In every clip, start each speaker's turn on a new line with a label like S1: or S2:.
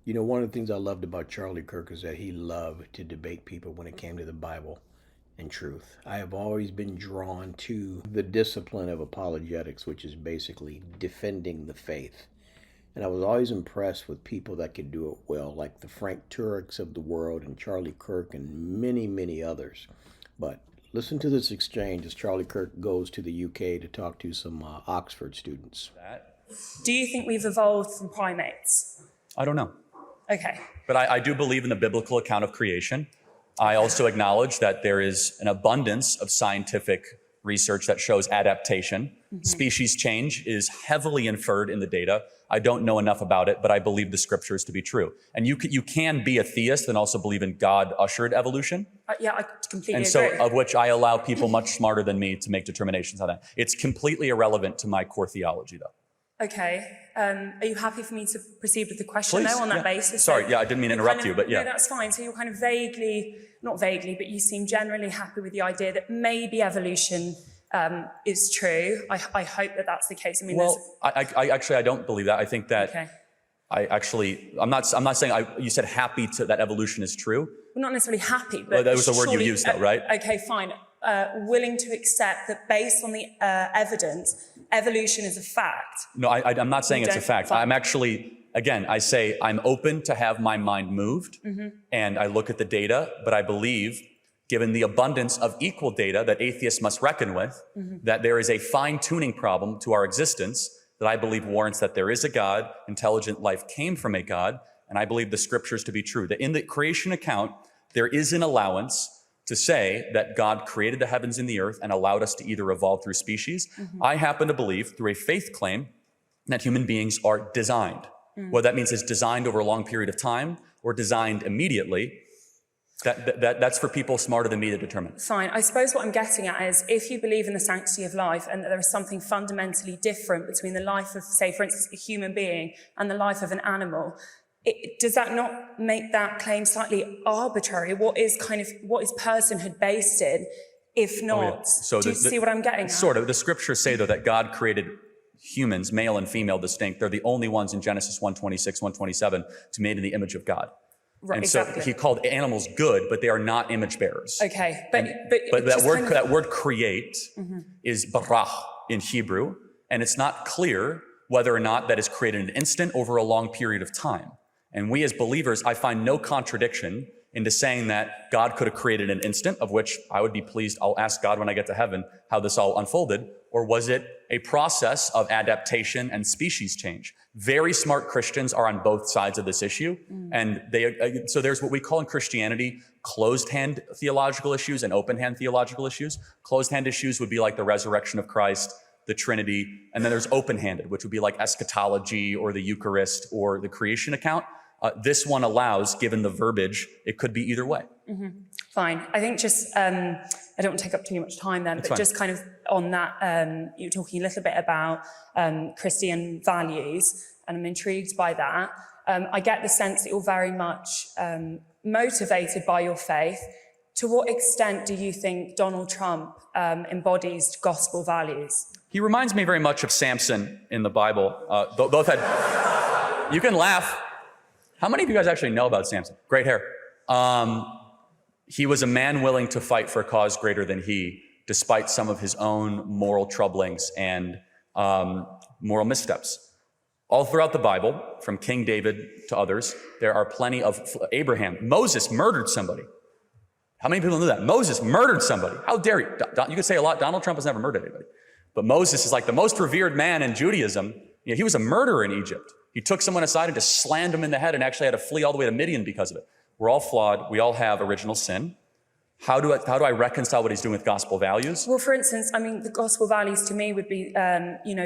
S1: You know, one of the things I loved about Charlie Kirk is that he loved to debate people when it came to the Bible and truth. I have always been drawn to the discipline of apologetics, which is basically defending the faith. And I was always impressed with people that could do it well, like the Frank Turek's of the world and Charlie Kirk and many, many others. But listen to this exchange as Charlie Kirk goes to the UK to talk to some Oxford students.
S2: Do you think we've evolved from primates?
S3: I don't know.
S2: Okay.
S3: But I do believe in the biblical account of creation. I also acknowledge that there is an abundance of scientific research that shows adaptation. Species change is heavily inferred in the data. I don't know enough about it, but I believe the scriptures to be true. And you can be a theist and also believe in God-ushered evolution.
S2: Yeah, I completely
S3: and
S2: agree.
S3: so, of which I allow people much smarter than me to make determinations on that. It's completely irrelevant to my core theology, though.
S2: Okay. Are you happy for me to proceed with the question,
S3: Please,
S2: though, on that
S3: yeah.
S2: basis?
S3: Sorry, yeah, I didn't mean to interrupt you, but yeah.
S2: No, that's fine. So you're kind of vaguely, not vaguely, but you seem generally happy with the idea that maybe evolution is true. I hope that that's the case. I mean,
S3: well, I actually don't believe that. I think that
S2: okay.
S3: I'm not saying you said happy to that evolution is true.
S2: Well, not necessarily happy, but
S3: well, that was the word you
S2: surely,
S3: used, though, right?
S2: Okay, fine. Willing to accept that based on the evidence, evolution is a fact.
S3: No, I'm not saying it's a fact.
S2: Fine.
S3: I'm actually, again, I say I'm open to have my mind moved, and I look at the data, but I believe, given the abundance of equal data that atheists must reckon with, that there is a fine-tuning problem to our existence that I believe warrants that there is a God, intelligent life came from a God, and I believe the scriptures to be true. That in the creation account, there is an allowance to say that God created the heavens and the earth and allowed us to either evolve through species. I happen to believe, through a faith claim, that human beings are designed. What that means is designed over a long period of time or designed immediately. That's for people smarter than me to determine.
S2: Fine. I suppose what I'm getting at is if you believe in the sanctity of life and that there is something fundamentally different between the life of, say, for instance, a human being and the life of an animal, does that not make that claim slightly arbitrary? What is personhood based in, if not?
S3: Oh, yeah. So
S2: do you see what I'm getting at?
S3: Sort of. The scriptures say, though, that God created humans, male and female distinct. They're the only ones in Genesis 1:26, 1:27 to made in the image of God.
S2: Right,
S3: and
S2: exactly.
S3: so he called animals good, but they are not image bearers.
S2: Okay,
S3: but that word create is barah in Hebrew, and it's not clear whether or not that is created in an instant over a long period of time. And we as believers, I find no contradiction into saying that God could have created an instant, of which I would be pleased. I'll ask God when I get to heaven how this all unfolded. Or was it a process of adaptation and species change? Very smart Christians are on both sides of this issue. And so there's what we call in Christianity closed-hand theological issues and open-hand theological issues. Closed-hand issues would be like the resurrection of Christ, the Trinity, and then there's open-handed, which would be like eschatology or the Eucharist or the creation account. This one allows, given the verbiage, it could be either way.
S2: Fine. I think just, I don't want to take up too much time then, but just kind of on that, you were talking a little bit about Christian values, and I'm intrigued by that. I get the sense that you're very much motivated by your faith. To what extent do you think Donald Trump embodies gospel values?
S3: He reminds me very much of Samson in the Bible. Both had, you can laugh. How many of you guys actually know about Samson? Great hair. He was a man willing to fight for a cause greater than he, despite some of his own moral troublings and moral missteps. All throughout the Bible, from King David to others, there are plenty of Abraham. Moses murdered somebody. How many people know that? Moses murdered somebody. How dare you? You could say a lot. Donald Trump has never murdered anybody. But Moses is like the most revered man in Judaism. You know, he was a murderer in Egypt. He took someone aside and just slammed him in the head and actually had to flee all the way to Midian because of it. We're all flawed. We all have original sin. How do I reconcile what he's doing with gospel values?
S2: Well, for instance, I mean, the gospel values to me would be,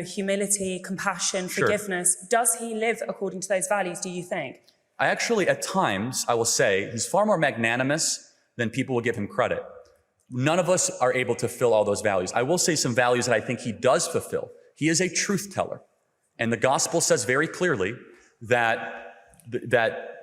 S2: humility, compassion, forgiveness. Does he live according to those values, do you think?
S3: I actually, at times, I will say, he's far more magnanimous than people will give him credit. None of us are able to fill all those values. I will say some values that I think he does fulfill. He is a truth teller. And the gospel says very clearly that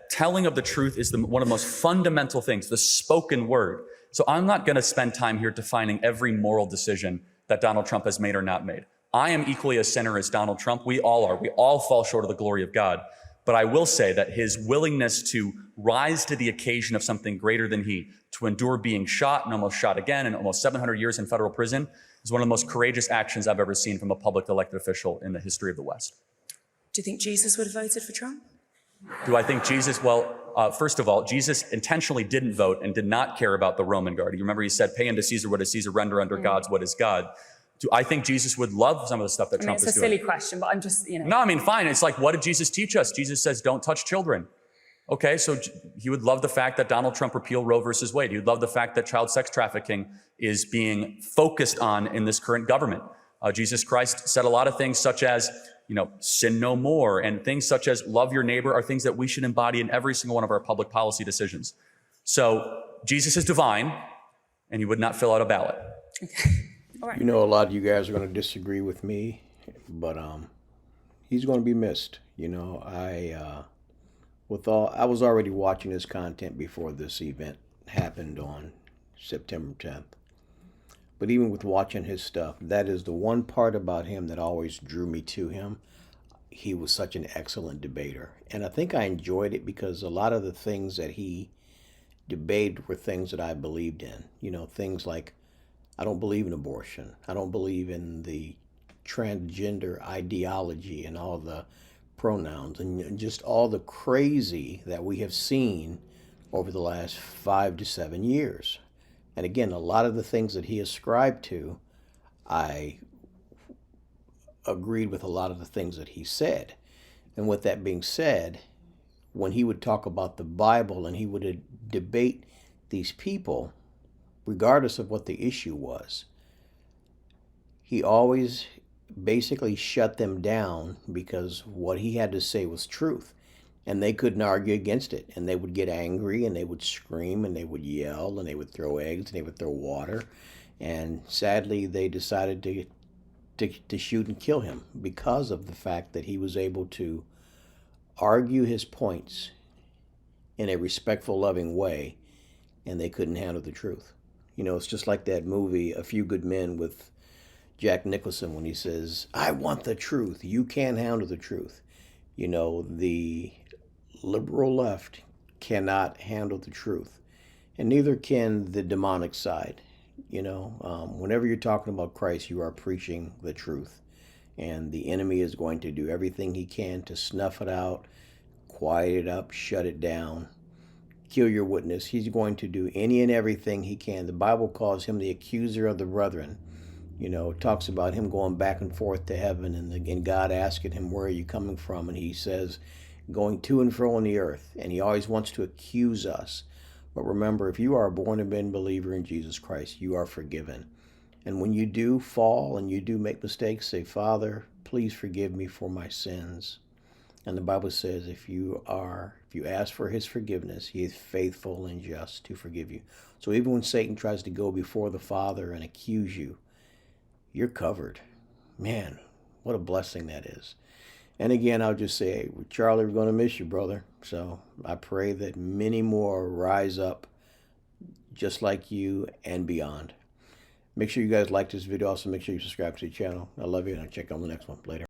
S3: telling of the truth is one of the most fundamental things, the spoken word. So I'm not going to spend time here defining every moral decision that Donald Trump has made or not made. I am equally a sinner as Donald Trump. We all are. We all fall short of the glory of God. But I will say that his willingness to rise to the occasion of something greater than he, to endure being shot and almost shot again and almost 700 years in federal prison, is one of the most courageous actions I've ever seen from a public elected official in the history of the West.
S2: Do you think Jesus would have voted for Trump?
S3: Do I think Jesus, first of all, Jesus intentionally didn't vote and did not care about the Roman guard. You remember he said, pay unto Caesar what is Caesar, render unto God's what is God. Do I think Jesus would love some of the stuff that Trump is doing?
S2: It's a silly question, but I'm just,
S3: No, I mean, fine. It's like, what did Jesus teach us? Jesus says, don't touch children. Okay, so he would love the fact that Donald Trump repealed Roe versus Wade. He would love the fact that child sex trafficking is being focused on in this current government. Jesus Christ said a lot of things such as, sin no more, and things such as love your neighbor are things that we should embody in every single one of our public policy decisions. So Jesus is divine, and he would not fill out a ballot.
S2: Okay. All right.
S1: A lot of you guys are going to disagree with me, but he's going to be missed. I was already watching his content before this event happened on September 10th. But even with watching his stuff, that is the one part about him that always drew me to him. He was such an excellent debater. And I think I enjoyed it because a lot of the things that he debated were things that I believed in. Things like, I don't believe in abortion. I don't believe in the transgender ideology and all the pronouns and just all the crazy that we have seen over the last 5 to 7 years. And again, a lot of the things that he ascribed to, I agreed with a lot of the things that he said. And with that being said, when he would talk about the Bible and he would debate these people, regardless of what the issue was, he always basically shut them down because what he had to say was truth. And they couldn't argue against it. And they would get angry and they would scream and they would yell and they would throw eggs and they would throw water. And sadly, they decided to shoot and kill him because of the fact that he was able to argue his points in a respectful, loving way, and they couldn't handle the truth. It's just like that movie, A Few Good Men, with Jack Nicholson when he says, I want the truth. You can't handle the truth. The liberal left cannot handle the truth, and neither can the demonic side. Whenever you're talking about Christ, you are preaching the truth, and the enemy is going to do everything he can to snuff it out, quiet it up, shut it down, kill your witness. He's going to do any and everything he can. The Bible calls him the accuser of the brethren. It talks about him going back and forth to heaven and God asking him, where are you coming from? And he says, going to and fro on the earth. And he always wants to accuse us. But remember, if you are a born-again believer in Jesus Christ, you are forgiven. And when you do fall and you do make mistakes, say, Father, please forgive me for my sins. And the Bible says if you ask for his forgiveness, he is faithful and just to forgive you. So even when Satan tries to go before the Father and accuse you, you're covered. Man, what a blessing that is. And again, I'll just say, hey, Charlie, we're going to miss you, brother. So I pray that many more rise up just like you and beyond. Make sure you guys like this video. Also, make sure you subscribe to the channel. I love you, and I'll check you on the next one. Later.